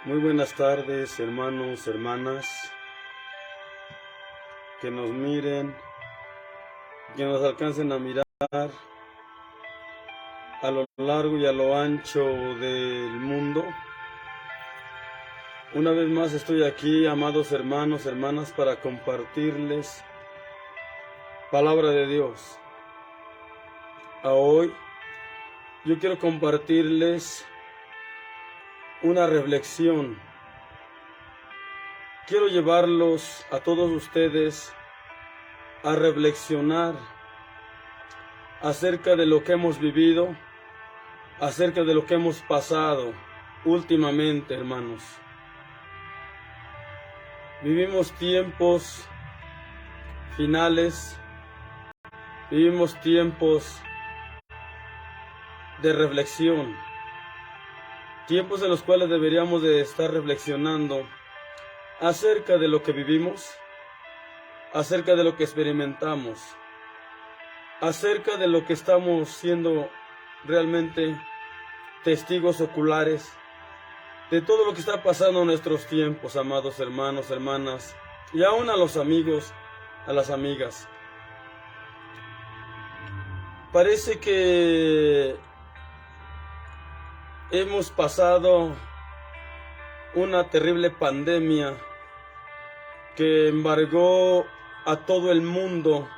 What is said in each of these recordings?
Muy buenas tardes, hermanos, hermanas, que nos miren, que nos alcancen a mirar a lo largo y a lo ancho del mundo. Una vez más estoy aquí, amados hermanos, hermanas, para compartirles palabra de Dios. Hoy yo quiero compartirles una reflexión. Quiero llevarlos a todos ustedes a reflexionar acerca de lo que hemos vivido, acerca de lo que hemos pasado últimamente, hermanos. Vivimos tiempos finales, vivimos tiempos de reflexión, tiempos en los cuales deberíamos de estar reflexionando acerca de lo que vivimos, acerca de lo que experimentamos, acerca de lo que estamos siendo realmente testigos oculares de todo lo que está pasando en nuestros tiempos, amados hermanos, hermanas, y aún a los amigos, a las amigas. Parece que hemos pasado una terrible pandemia que embargó a todo el mundo,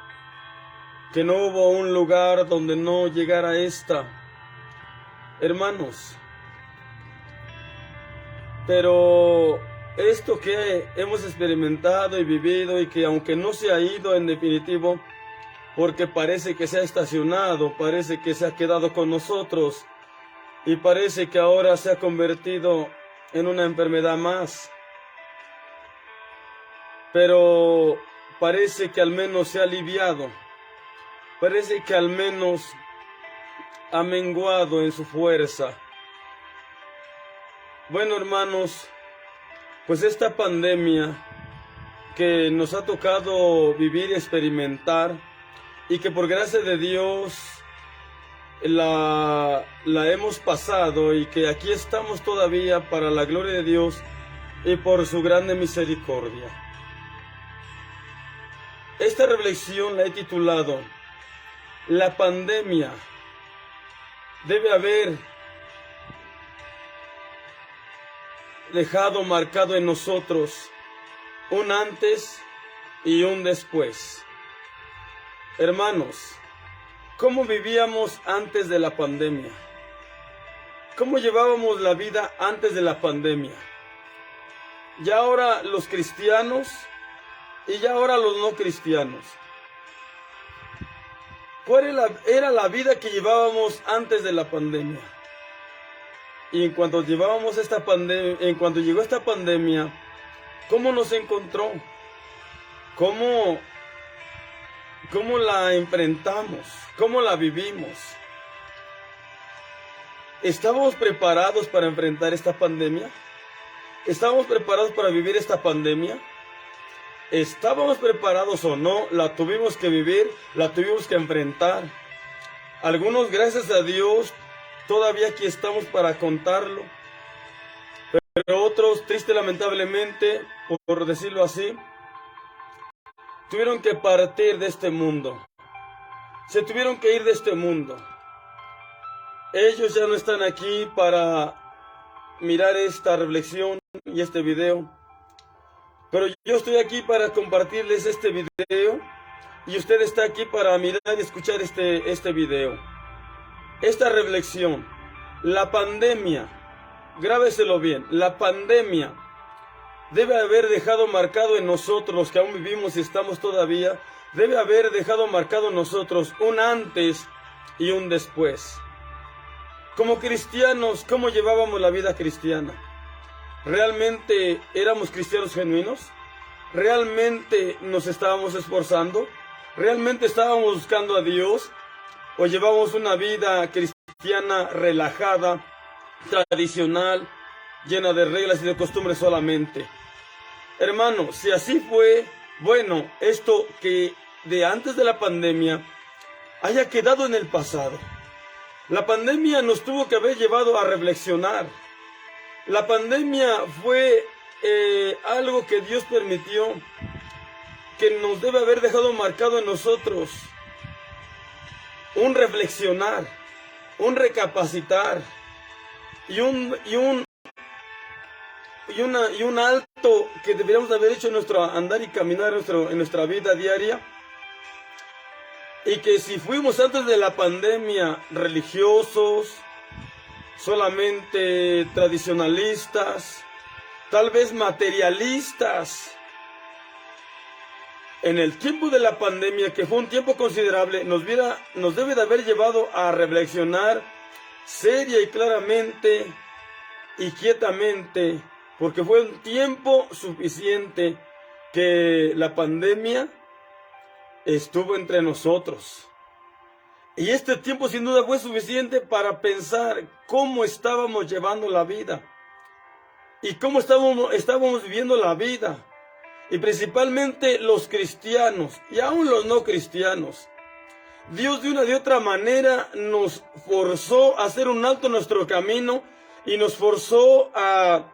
que no hubo un lugar donde no llegara esta. Hermanos, pero esto que hemos experimentado y vivido, y que aunque no se ha ido en definitivo, porque parece que se ha estacionado, parece que se ha quedado con nosotros, y parece que ahora se ha convertido en una enfermedad más, pero parece que al menos se ha aliviado, parece que al menos ha menguado en su fuerza. Bueno, hermanos, pues esta pandemia que nos ha tocado vivir y experimentar, y que por gracia de Dios la hemos pasado, y que aquí estamos todavía para la gloria de Dios y por su grande misericordia. Esta reflexión la he titulado: La pandemia debe haber dejado marcado en nosotros un antes y un después. Hermanos, ¿cómo vivíamos antes de la pandemia? ¿Cómo llevábamos la vida antes de la pandemia? Ya ahora los cristianos y ya ahora los no cristianos. ¿Cuál era la vida que llevábamos antes de la pandemia? Y en cuanto llevábamos en cuanto llegó esta pandemia, ¿cómo nos encontró? ¿Cómo la enfrentamos? ¿Cómo la vivimos? ¿Estábamos preparados para enfrentar esta pandemia? ¿Estábamos preparados para vivir esta pandemia? ¿Estábamos preparados o no? La tuvimos que vivir, la tuvimos que enfrentar. Algunos, gracias a Dios, todavía aquí estamos para contarlo. Pero otros, triste y lamentablemente, por decirlo así, tuvieron que partir de este mundo. Se tuvieron que ir de este mundo. Ellos ya no están aquí para mirar esta reflexión y este video. Pero yo estoy aquí para compartirles este video, y usted está aquí para mirar y escuchar este video. Esta reflexión: la pandemia, grábeselo bien, la pandemia debe haber dejado marcado en nosotros, los que aún vivimos y estamos todavía, debe haber dejado marcado en nosotros un antes y un después. Como cristianos, ¿cómo llevábamos la vida cristiana? ¿Realmente éramos cristianos genuinos? ¿Realmente nos estábamos esforzando? ¿Realmente estábamos buscando a Dios? ¿O llevamos una vida cristiana relajada, tradicional, llena de reglas y de costumbres solamente? Hermano, si así fue, bueno, esto que de antes de la pandemia haya quedado en el pasado. La pandemia nos tuvo que haber llevado a reflexionar. La pandemia fue algo que Dios permitió, que nos debe haber dejado marcado en nosotros un reflexionar, un recapacitar y un alto que deberíamos haber hecho en nuestro andar y caminar en nuestra vida diaria. Y que si fuimos antes de la pandemia religiosos, solamente tradicionalistas, tal vez materialistas, en el tiempo de la pandemia, que fue un tiempo considerable, nos debe de haber llevado a reflexionar seria y claramente y quietamente, porque fue un tiempo suficiente que la pandemia estuvo entre nosotros. Y este tiempo sin duda fue suficiente para pensar cómo estábamos llevando la vida y cómo estábamos viviendo la vida. Y principalmente los cristianos y aún los no cristianos. Dios de una de otra manera nos forzó a hacer un alto en nuestro camino y nos forzó a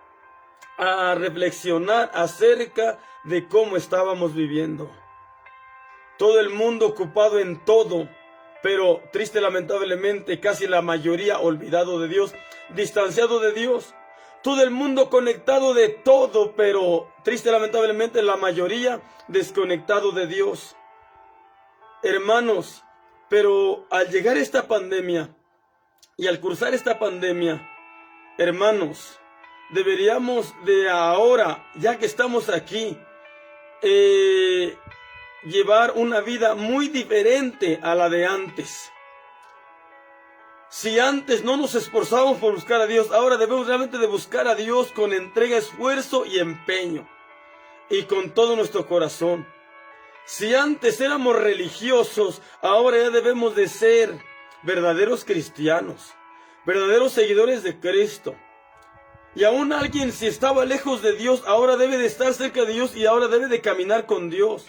reflexionar acerca de cómo estábamos viviendo. Todo el mundo ocupado en todo, pero triste lamentablemente casi la mayoría olvidado de Dios, distanciado de Dios. Todo el mundo conectado de todo, pero triste lamentablemente la mayoría desconectado de Dios. Hermanos, pero al llegar esta pandemia y al cruzar esta pandemia, hermanos, deberíamos de ahora, ya que estamos aquí, llevar una vida muy diferente a la de antes. Si antes no nos esforzábamos por buscar a Dios, ahora debemos realmente de buscar a Dios con entrega, esfuerzo y empeño, y con todo nuestro corazón. Si antes éramos religiosos, ahora ya debemos de ser verdaderos cristianos, verdaderos seguidores de Cristo. Y aún alguien, si estaba lejos de Dios, ahora debe de estar cerca de Dios y ahora debe de caminar con Dios.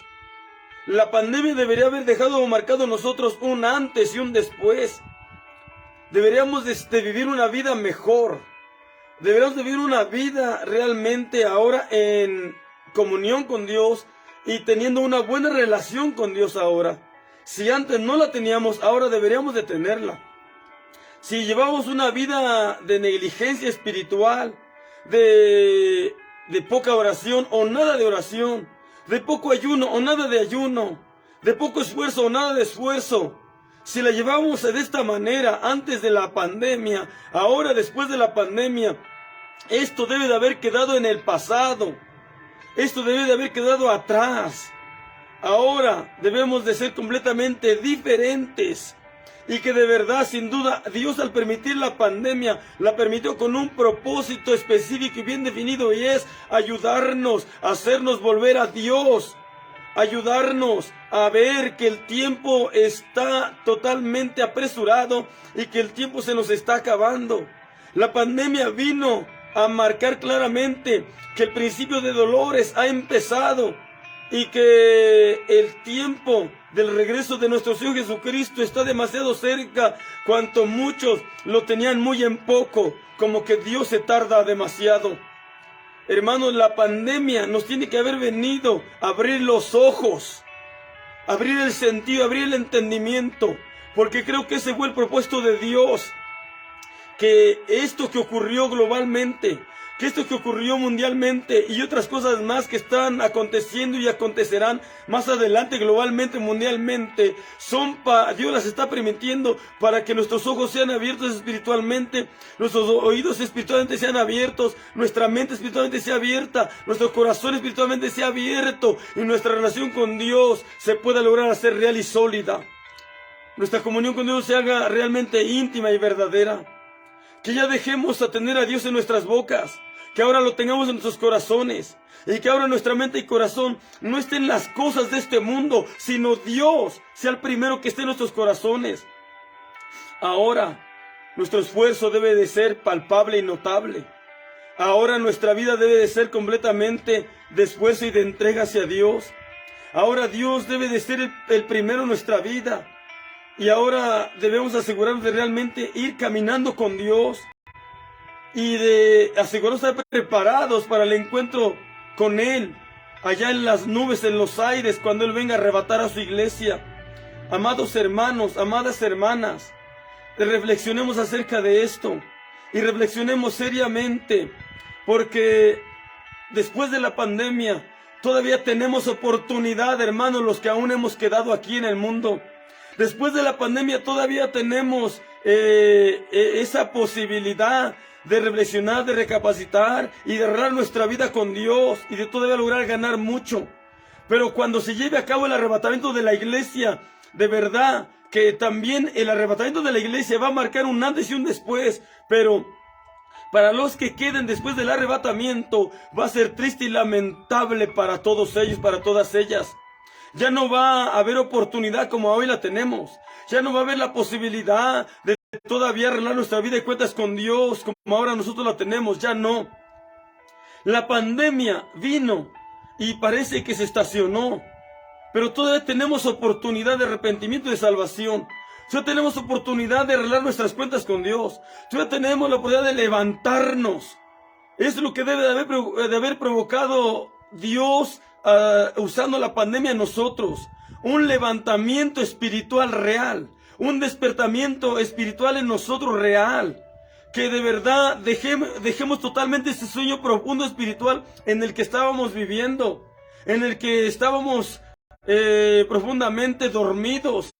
La pandemia debería haber dejado marcado en nosotros un antes y un después. Deberíamos de vivir una vida mejor. Deberíamos de vivir una vida realmente ahora en comunión con Dios y teniendo una buena relación con Dios ahora. Si antes no la teníamos, ahora deberíamos de tenerla. Si llevamos una vida de negligencia espiritual, de poca oración o nada de oración, de poco ayuno o nada de ayuno, de poco esfuerzo o nada de esfuerzo, si la llevamos de esta manera antes de la pandemia, ahora después de la pandemia, esto debe de haber quedado en el pasado. Esto debe de haber quedado atrás. Ahora debemos de ser completamente diferentes. Y que de verdad, sin duda, Dios al permitir la pandemia, la permitió con un propósito específico y bien definido, y es ayudarnos, hacernos volver a Dios. Ayudarnos a ver que el tiempo está totalmente apresurado y que el tiempo se nos está acabando. La pandemia vino a marcar claramente que el principio de dolores ha empezado y que el tiempo del regreso de nuestro Señor Jesucristo está demasiado cerca, cuanto muchos lo tenían muy en poco, como que Dios se tarda demasiado. Hermanos, la pandemia nos tiene que haber venido a abrir los ojos, abrir el sentido, abrir el entendimiento, porque creo que ese fue el propósito de Dios, que esto que ocurrió globalmente, que esto que ocurrió mundialmente y otras cosas más que están aconteciendo y acontecerán más adelante globalmente, mundialmente, Dios las está permitiendo para que nuestros ojos sean abiertos espiritualmente, nuestros oídos espiritualmente sean abiertos, nuestra mente espiritualmente sea abierta, nuestro corazón espiritualmente sea abierto y nuestra relación con Dios se pueda lograr hacer real y sólida. Nuestra comunión con Dios se haga realmente íntima y verdadera. Que ya dejemos a tener a Dios en nuestras bocas, que ahora lo tengamos en nuestros corazones, y que ahora nuestra mente y corazón no estén en las cosas de este mundo, sino Dios sea el primero que esté en nuestros corazones. Ahora, nuestro esfuerzo debe de ser palpable y notable. Ahora nuestra vida debe de ser completamente de esfuerzo y de entrega hacia Dios. Ahora Dios debe de ser el primero en nuestra vida. Y ahora debemos asegurarnos de realmente ir caminando con Dios. y de asegurarnos de estar preparados para el encuentro con Él, allá en las nubes, en los aires, cuando Él venga a arrebatar a su iglesia. Amados hermanos, amadas hermanas, reflexionemos acerca de esto y reflexionemos seriamente, porque después de la pandemia todavía tenemos oportunidad, hermanos, los que aún hemos quedado aquí en el mundo. Después de la pandemia todavía tenemos esa posibilidad de reflexionar, de recapacitar y de arreglar nuestra vida con Dios y de todavía lograr ganar mucho. Pero cuando se lleve a cabo el arrebatamiento de la iglesia, de verdad que también el arrebatamiento de la iglesia va a marcar un antes y un después, pero para los que queden después del arrebatamiento va a ser triste y lamentable para todos ellos, para todas ellas. Ya no va a haber oportunidad como hoy la tenemos. Ya no va a haber la posibilidad de todavía arreglar nuestra vida y cuentas con Dios como ahora nosotros la tenemos. Ya no. La pandemia vino y parece que se estacionó, pero todavía tenemos oportunidad de arrepentimiento y de salvación. Todavía tenemos oportunidad de arreglar nuestras cuentas con Dios. Todavía tenemos la oportunidad de levantarnos. Es lo que debe de haber provocado Dios usando la pandemia en nosotros. Un levantamiento espiritual real. Un despertamiento espiritual en nosotros real. Que de verdad dejemos totalmente ese sueño profundo espiritual en el que estábamos viviendo. En el que estábamos profundamente dormidos.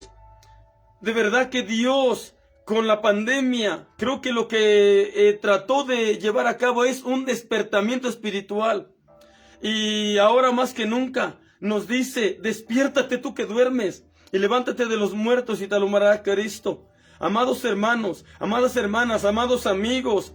De verdad que Dios, con la pandemia, creo que lo que trató de llevar a cabo es un despertamiento espiritual. Y ahora más que nunca nos dice: despiértate tú que duermes y levántate de los muertos y te alumbrará Cristo. Amados hermanos, amadas hermanas, amados amigos,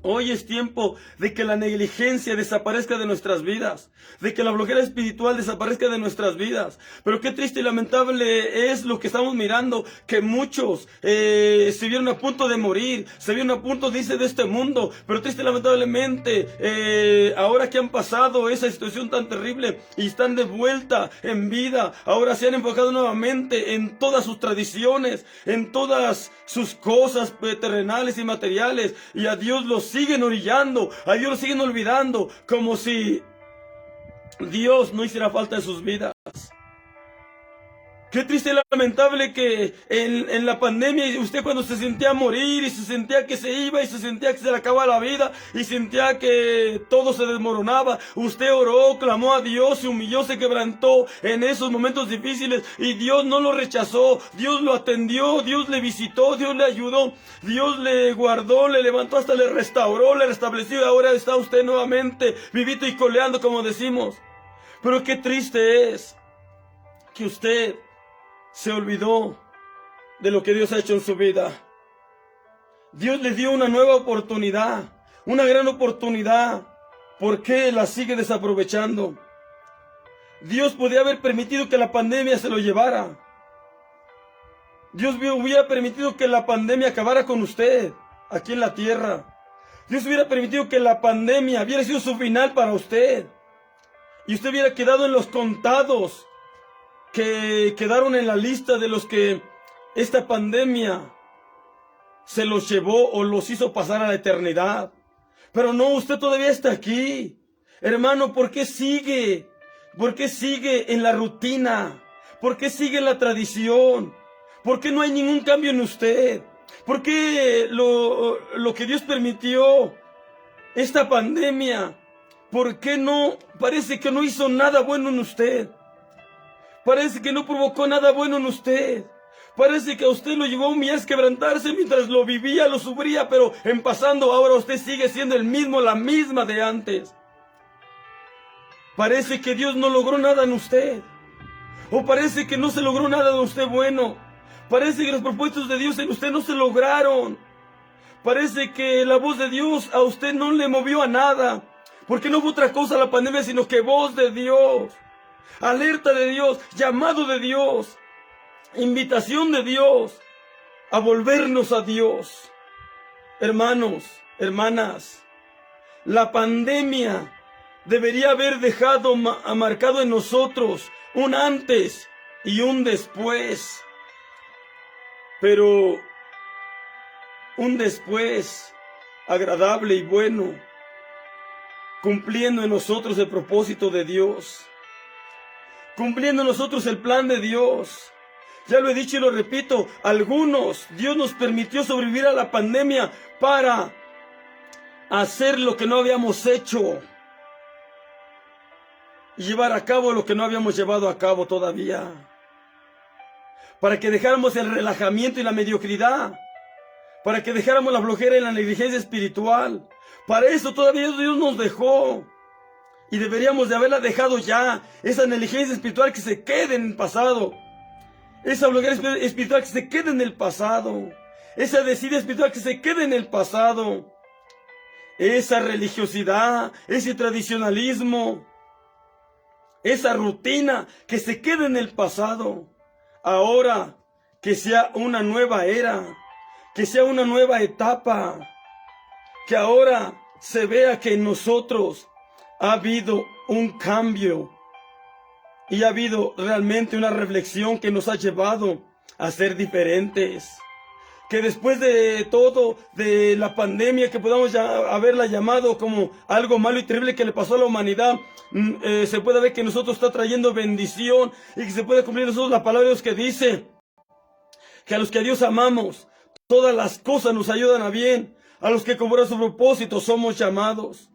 hoy es tiempo de que la negligencia desaparezca de nuestras vidas, de que la flojera espiritual desaparezca de nuestras vidas. Pero qué triste y lamentable es lo que estamos mirando, que muchos se vieron a punto de morir, se vieron a punto, dice, de este mundo. Pero triste y lamentablemente, ahora que han pasado esa situación tan terrible y están de vuelta en vida, ahora se han enfocado nuevamente en todas sus tradiciones, en todas sus cosas terrenales y materiales, y a Dios los siguen orillando, a Dios los siguen olvidando, como si Dios no hiciera falta en sus vidas. Qué triste y lamentable que en la pandemia usted, cuando se sentía morir y se sentía que se iba y se sentía que se le acababa la vida y sentía que todo se desmoronaba, usted oró, clamó a Dios, se humilló, se quebrantó en esos momentos difíciles y Dios no lo rechazó, Dios lo atendió, Dios le visitó, Dios le ayudó, Dios le guardó, le levantó, hasta le restauró, le restableció y ahora está usted nuevamente vivito y coleando, como decimos. Pero qué triste es que usted se olvidó de lo que Dios ha hecho en su vida. Dios le dio una nueva oportunidad, una gran oportunidad. ¿Por qué la sigue desaprovechando? Dios podía haber permitido que la pandemia se lo llevara. Dios hubiera permitido que la pandemia acabara con usted aquí en la tierra. Dios hubiera permitido que la pandemia hubiera sido su final para usted. Y usted hubiera quedado en los contados que quedaron en la lista de los que esta pandemia se los llevó o los hizo pasar a la eternidad. Pero no, usted todavía está aquí. Hermano, ¿por qué sigue? ¿Por qué sigue en la rutina? ¿Por qué sigue en la tradición? ¿Por qué no hay ningún cambio en usted? ¿Por qué lo que Dios permitió, esta pandemia, por qué no, parece que no hizo nada bueno en usted? Parece que no provocó nada bueno en usted. Parece que a usted lo llevó a humillarse, quebrantarse mientras lo vivía, lo sufría, pero en pasando ahora usted sigue siendo el mismo, la misma de antes. Parece que Dios no logró nada en usted. O parece que no se logró nada de usted bueno. Parece que los propósitos de Dios en usted no se lograron. Parece que la voz de Dios a usted no le movió a nada. Porque no fue otra cosa la pandemia, sino que voz de Dios. Alerta de Dios, llamado de Dios, invitación de Dios a volvernos a Dios. Hermanos, hermanas, la pandemia debería haber dejado marcado en nosotros un antes y un después. Pero un después agradable y bueno, cumpliendo en nosotros el propósito de Dios, cumpliendo en nosotros el plan de Dios. Ya lo he dicho y lo repito, algunos Dios nos permitió sobrevivir a la pandemia para hacer lo que no habíamos hecho y llevar a cabo lo que no habíamos llevado a cabo todavía, para que dejáramos el relajamiento y la mediocridad, para que dejáramos la flojera y la negligencia espiritual. Para eso todavía Dios nos dejó, y deberíamos de haberla dejado ya, esa negligencia espiritual que se quede en el pasado, esa flojera espiritual que se quede en el pasado, esa desidia espiritual que se quede en el pasado, esa religiosidad, ese tradicionalismo, esa rutina que se quede en el pasado. Ahora que sea una nueva era, que sea una nueva etapa, que ahora se vea que en nosotros ha habido un cambio y ha habido realmente una reflexión que nos ha llevado a ser diferentes. Que después de todo, de la pandemia, que podamos ya haberla llamado como algo malo y terrible que le pasó a la humanidad, se puede ver que nosotros está trayendo bendición y que se puede cumplir nosotros la palabra de Dios que dice que a los que a Dios amamos, todas las cosas nos ayudan a bien, a los que conforme a su propósito somos llamados.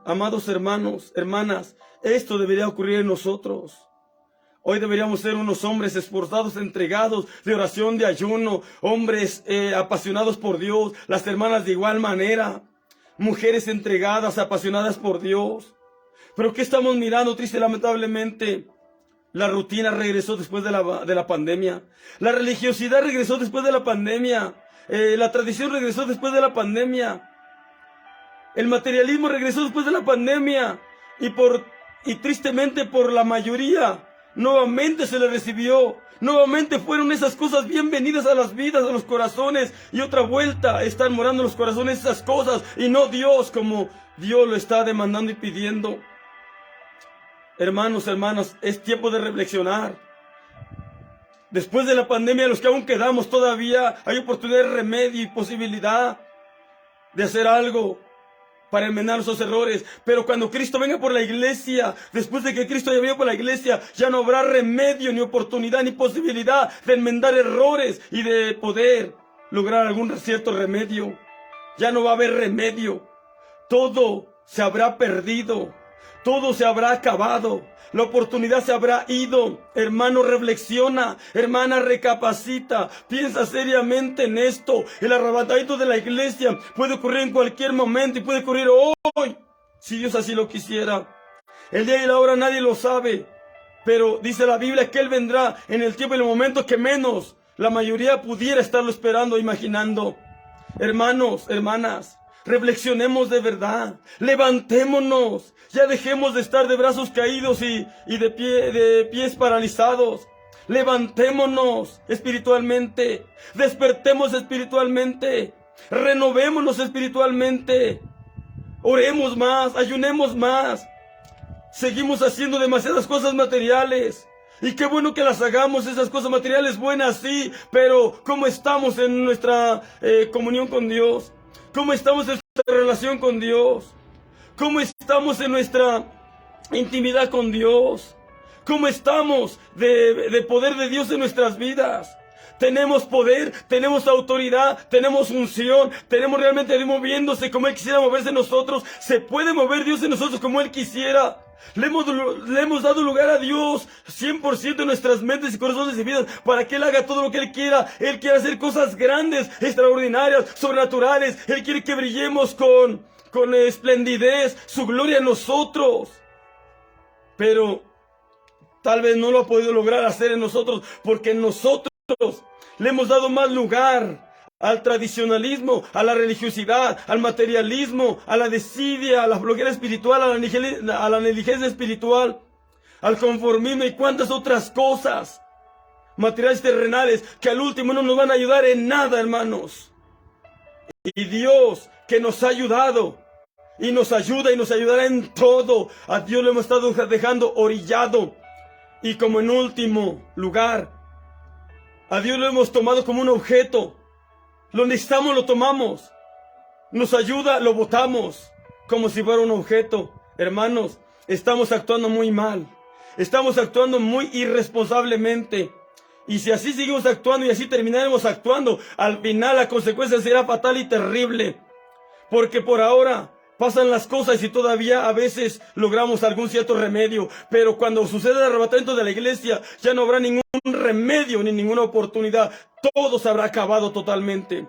Amados hermanos, hermanas, esto debería ocurrir en nosotros. Hoy deberíamos ser unos hombres esforzados, entregados, de oración, de ayuno, hombres apasionados por Dios, las hermanas de igual manera, mujeres entregadas, apasionadas por Dios. Pero ¿qué estamos mirando? Triste, lamentablemente, la rutina regresó después de la pandemia, la religiosidad regresó después de la pandemia, la tradición regresó después de la pandemia, el materialismo regresó después de la pandemia, y tristemente por la mayoría, nuevamente se le recibió, nuevamente fueron esas cosas bienvenidas a las vidas, a los corazones, y otra vuelta están morando en los corazones esas cosas, y no Dios como Dios lo está demandando y pidiendo. Hermanos, hermanas, es tiempo de reflexionar. Después de la pandemia, los que aún quedamos todavía, hay oportunidad de remedio y posibilidad de hacer algo para enmendar esos errores. Pero cuando Cristo venga por la iglesia, después de que Cristo haya venido por la iglesia, ya no habrá remedio, ni oportunidad, ni posibilidad de enmendar errores y de poder lograr algún cierto remedio. Ya no va a haber remedio. Todo se habrá perdido. Todo se habrá acabado. La oportunidad se habrá ido. Hermano, reflexiona. Hermana, recapacita. Piensa seriamente en esto. El arrebatamiento de la iglesia puede ocurrir en cualquier momento y puede ocurrir hoy, si Dios así lo quisiera. El día y la hora nadie lo sabe, pero dice la Biblia que Él vendrá en el tiempo y el momento que menos la mayoría pudiera estarlo esperando o imaginando. Hermanos, hermanas, reflexionemos de verdad, levantémonos, ya dejemos de estar de brazos caídos y de pies paralizados. Levantémonos espiritualmente, despertemos espiritualmente, renovémonos espiritualmente, oremos más, ayunemos más. Seguimos haciendo demasiadas cosas materiales. Y qué bueno que las hagamos, esas cosas materiales buenas, sí, pero ¿cómo estamos en nuestra comunión con Dios? ¿Cómo estamos en nuestra relación con Dios? ¿Cómo estamos en nuestra intimidad con Dios? ¿Cómo estamos de poder de Dios en nuestras vidas? Tenemos poder, tenemos autoridad, tenemos unción, tenemos realmente Dios moviéndose como Él quisiera moverse en nosotros. Se puede mover Dios en nosotros como Él quisiera. Le hemos dado lugar a Dios 100% en nuestras mentes y corazones y vidas para que Él haga todo lo que Él quiera. Él quiere hacer cosas grandes, extraordinarias, sobrenaturales. Él quiere que brillemos con esplendidez, su gloria en nosotros. Pero tal vez no lo ha podido lograr hacer en nosotros porque nosotros le hemos dado más lugar al tradicionalismo, a la religiosidad, al materialismo, a la desidia, a la flojera espiritual, a la negligencia espiritual, al conformismo y cuantas otras cosas materiales terrenales que al último no nos van a ayudar en nada, hermanos. Y Dios, que nos ha ayudado y nos ayuda y nos ayudará en todo, a Dios lo hemos estado dejando orillado. Y como en último lugar, a Dios lo hemos tomado como un objeto. Lo necesitamos, lo tomamos. nos ayuda, lo botamos como si fuera un objeto. Hermanos, estamos actuando muy mal. Estamos actuando muy irresponsablemente. Y si así seguimos actuando y así terminaremos actuando, al final la consecuencia será fatal y terrible. Porque por ahora pasan las cosas y todavía a veces logramos algún cierto remedio. Pero cuando suceda el arrebatamiento de la iglesia, ya no habrá ningún remedio ni ninguna oportunidad. Todo se habrá acabado totalmente.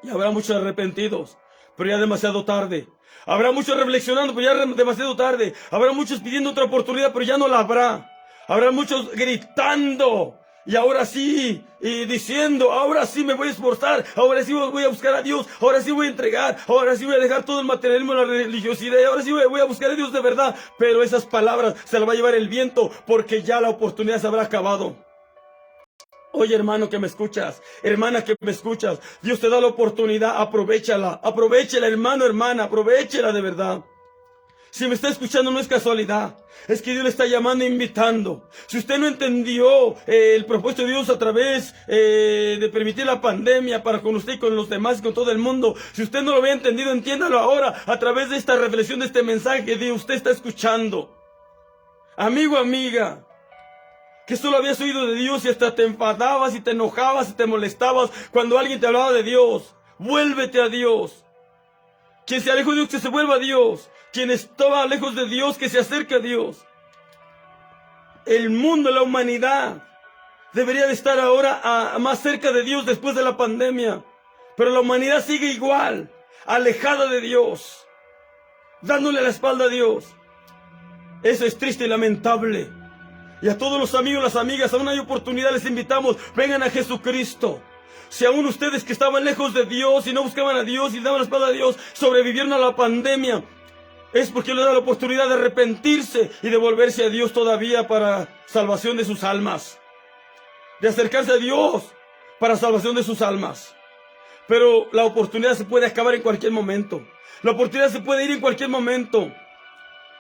Y habrá muchos arrepentidos, pero ya demasiado tarde. Habrá muchos reflexionando, pero ya demasiado tarde. Habrá muchos pidiendo otra oportunidad, pero ya no la habrá. Habrá muchos gritando. Y ahora sí, y diciendo, ahora sí me voy a esforzar, ahora sí voy a buscar a Dios, ahora sí voy a entregar, ahora sí voy a dejar todo el materialismo, la religiosidad, y ahora sí voy a buscar a Dios de verdad. Pero esas palabras se las va a llevar el viento, porque ya la oportunidad se habrá acabado. Oye, hermano que me escuchas, hermana que me escuchas, Dios te da la oportunidad, aprovechala, hermano, hermana, aprovechala de verdad. Si me está escuchando no es casualidad, es que Dios le está llamando e invitando. Si usted no entendió el propósito de Dios a través de permitir la pandemia para con usted y con los demás y con todo el mundo, si usted no lo había entendido, entiéndalo ahora a través de esta reflexión, de este mensaje que usted está escuchando. Amigo, amiga, que solo habías oído de Dios y hasta te enfadabas y te enojabas y te molestabas cuando alguien te hablaba de Dios. Vuélvete a Dios. Quien se alejó de Dios, que se vuelva a Dios. Quien estaba lejos de Dios, que se acerque a Dios. El mundo, la humanidad, debería de estar ahora más cerca de Dios después de la pandemia. Pero la humanidad sigue igual, alejada de Dios, dándole la espalda a Dios. Eso es triste y lamentable. Y a todos los amigos, las amigas, aún hay oportunidad, les invitamos, vengan a Jesucristo. Si aún ustedes que estaban lejos de Dios y no buscaban a Dios y daban la espalda a Dios, sobrevivieron a la pandemia, es porque les da la oportunidad de arrepentirse y de volverse a Dios todavía para salvación de sus almas. De acercarse a Dios para salvación de sus almas. Pero la oportunidad se puede acabar en cualquier momento. La oportunidad se puede ir en cualquier momento.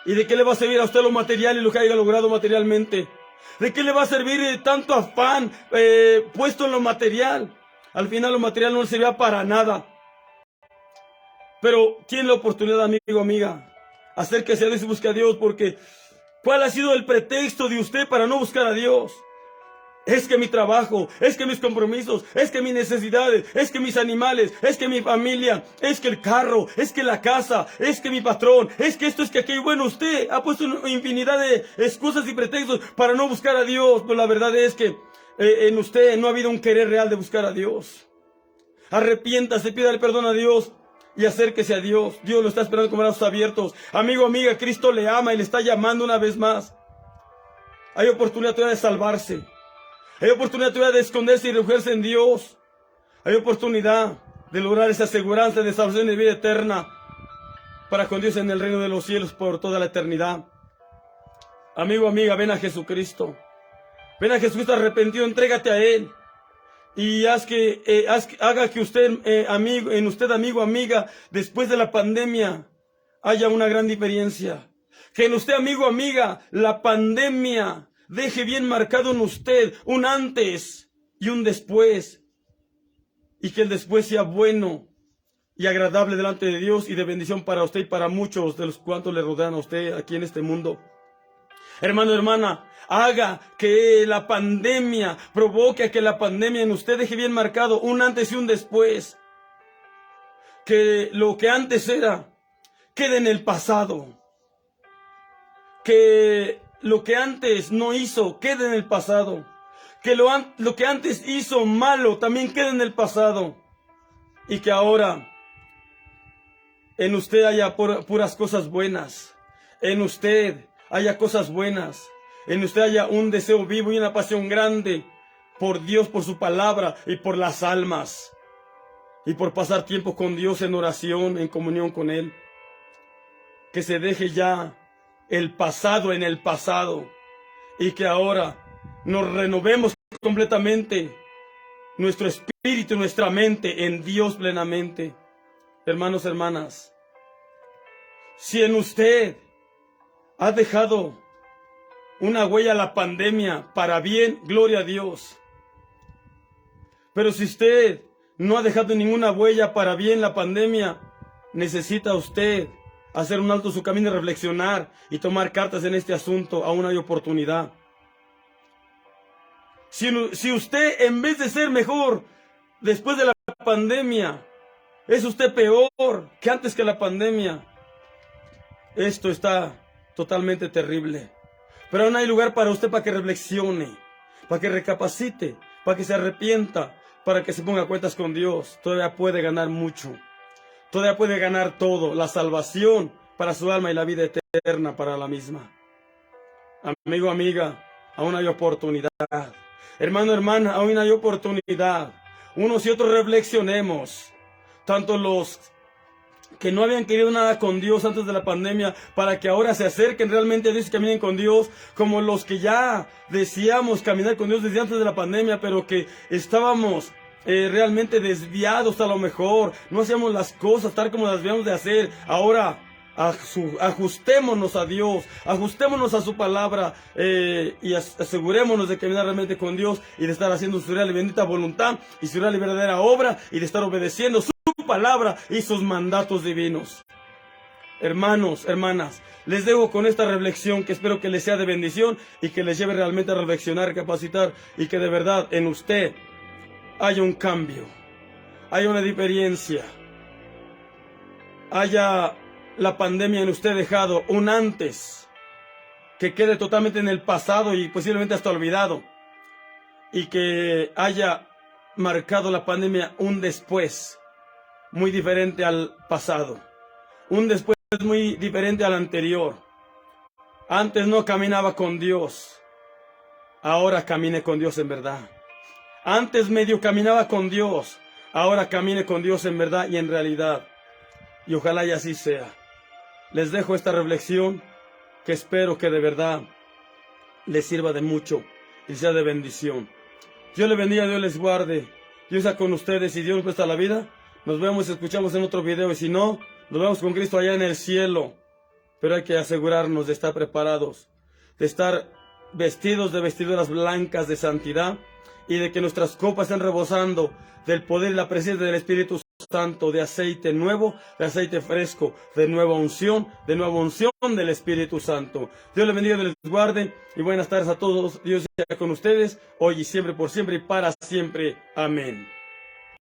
¿Y de qué le va a servir a usted lo material y lo que haya logrado materialmente? ¿De qué le va a servir tanto afán puesto en lo material? Al final lo material no le servirá para nada. Pero tiene la oportunidad, amigo, amiga. Acérquese a Dios y busque a Dios, porque ¿cuál ha sido el pretexto de usted para no buscar a Dios? Es que mi trabajo, es que mis compromisos, es que mis necesidades, es que mis animales, es que mi familia, es que el carro, es que la casa, es que mi patrón, es que esto, es que aquello. Bueno, usted ha puesto una infinidad de excusas y pretextos para no buscar a Dios, pero la verdad es que en usted no ha habido un querer real de buscar a Dios. Arrepiéntase, pídale perdón a Dios y acérquese a Dios. Dios lo está esperando con brazos abiertos. Amigo, amiga, Cristo le ama y le está llamando una vez más. Hay oportunidad todavía de salvarse. Hay oportunidad todavía de esconderse y refugiarse en Dios. Hay oportunidad de lograr esa aseguranza de salvación y de vida eterna para con Dios en el reino de los cielos por toda la eternidad. Amigo, amiga, ven a Jesucristo. Ven a Jesucristo arrepentido, entrégate a Él. Y haga que usted, amigo, amiga, después de la pandemia, haya una gran diferencia. Que en usted, amigo, amiga, la pandemia deje bien marcado en usted un antes y un después. Y que el después sea bueno y agradable delante de Dios y de bendición para usted y para muchos de los cuantos le rodean a usted aquí en este mundo. Hermano, hermana, haga que la pandemia, provoque que la pandemia en usted deje bien marcado un antes y un después. Que lo que antes era, quede en el pasado. Que lo que antes no hizo, quede en el pasado. Que lo que antes hizo malo, también quede en el pasado. Y que ahora en usted haya puras cosas buenas. En usted haya cosas buenas. En usted haya un deseo vivo y una pasión grande por Dios, por su palabra y por las almas. Y por pasar tiempo con Dios en oración, en comunión con Él. Que se deje ya el pasado en el pasado. Y que ahora nos renovemos completamente nuestro espíritu, nuestra mente en Dios plenamente. Hermanos, hermanas, si en usted ha dejado una huella a la pandemia para bien, gloria a Dios. Pero si usted no ha dejado ninguna huella para bien la pandemia, necesita usted hacer un alto en su camino y reflexionar y tomar cartas en este asunto. Aún hay oportunidad. Si usted, en vez de ser mejor después de la pandemia, es usted peor que antes que la pandemia, esto está totalmente terrible. Pero aún hay lugar para usted para que reflexione, para que recapacite, para que se arrepienta, para que se ponga cuentas con Dios. Todavía puede ganar mucho. Todavía puede ganar todo, la salvación para su alma y la vida eterna para la misma. Amigo, amiga, aún hay oportunidad. Hermano, hermana, aún hay oportunidad. Unos y otros reflexionemos. Tanto los que no habían querido nada con Dios antes de la pandemia, para que ahora se acerquen realmente a Dios y caminen con Dios, como los que ya deseamos caminar con Dios desde antes de la pandemia, pero que estábamos realmente desviados a lo mejor, no hacíamos las cosas tal como las debíamos de hacer. Ahora ajustémonos a Dios, ajustémonos a su palabra y asegurémonos de caminar realmente con Dios y de estar haciendo su real y bendita voluntad y su real y verdadera obra y de estar obedeciendo su palabra y sus mandatos divinos. Hermanos, hermanas, les dejo con esta reflexión que espero que les sea de bendición y que les lleve realmente a reflexionar, capacitar y que de verdad en usted haya un cambio, haya una diferencia, haya la pandemia en usted dejado un antes que quede totalmente en el pasado y posiblemente hasta olvidado, y que haya marcado la pandemia un después muy diferente al pasado, un después muy diferente al anterior. Antes no caminaba con Dios, ahora camine con Dios en verdad. Antes medio caminaba con Dios, ahora camine con Dios en verdad y en realidad. Y ojalá y así sea. Les dejo esta reflexión que espero que de verdad les sirva de mucho y sea de bendición. Dios les bendiga, Dios les guarde. Dios está con ustedes y Dios nos presta la vida. Nos vemos y escuchamos en otro video, y si no, nos vemos con Cristo allá en el cielo. Pero hay que asegurarnos de estar preparados, de estar vestidos de vestiduras blancas de santidad y de que nuestras copas estén rebosando del poder y la presencia del Espíritu Santo, de aceite nuevo, de aceite fresco, de nueva unción del Espíritu Santo. Dios les bendiga, Dios les guarde y buenas tardes a todos. Dios sea con ustedes hoy y siempre, por siempre y para siempre. Amén.